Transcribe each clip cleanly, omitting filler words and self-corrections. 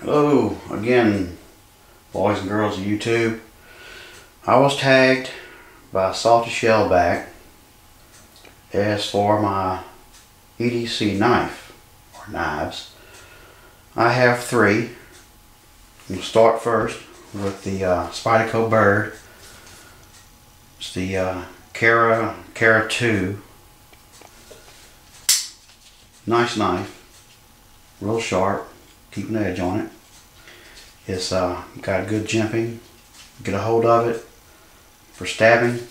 Hello again, boys and girls of YouTube. I was tagged by Saltyshellback as for my EDC knife or knives. I have three. We'll start first with the Spyderco Bird. It's the Cara 2. Nice knife, real sharp, keep an edge on it. It's got good jimping. Get a hold of it for stabbing. You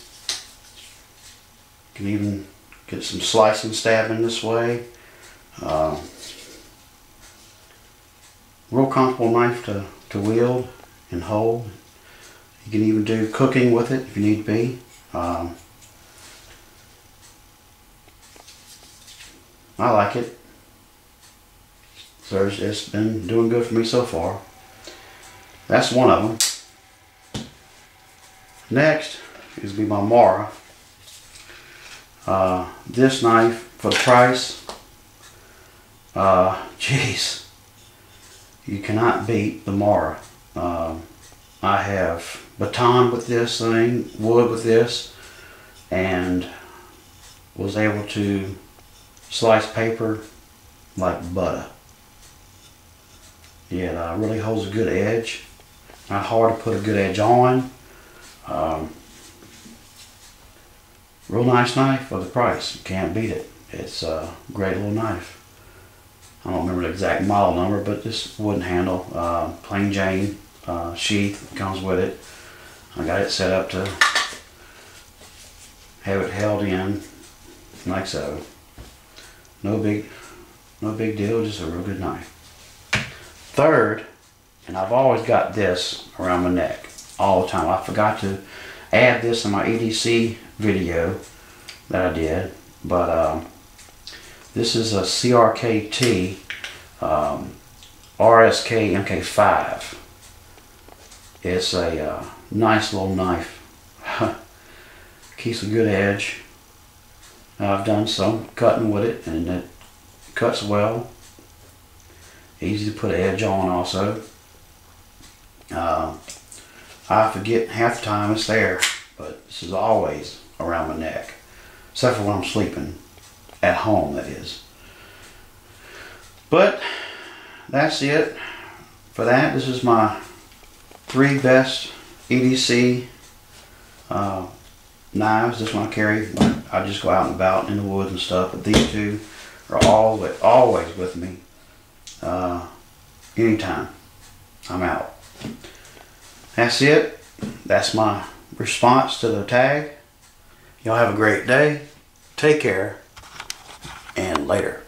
can even get some slicing stabbing this way. Real comfortable knife to wield and hold. You can even do cooking with it if you need to be. I like it. So it's been doing good for me so far. That's one of them. Next is be my Mara. This knife for the price, jeez, you cannot beat the Mara. I have baton with this thing, wood with this, and was able to slice paper like butter. Yeah, it really holds a good edge. Not hard to put a good edge on. Real nice knife for the price. You can't beat it. It's a great little knife. I don't remember the exact model number, but this wooden handle, plain Jane sheath comes with it. I got it set up to have it held in like so. No big deal, just a real good knife. Third, and I've always got this around my neck all the time. I forgot to add this in my EDC video that I did, but this is a CRKT RSK MK5. It's a nice little knife. Keeps a good edge. I've done some cutting with it, and it cuts well. Easy to put an edge on also. I forget half the time it's there, but this is always around my neck, except for when I'm sleeping at home, that is. But that's it for that. This is my 3 best EDC knives. This one I carry when I just go out and about in the woods and stuff, but these two are always with me. Anytime I'm out. That's it. That's my response to the tag. Y'all have a great day. Take care, and later.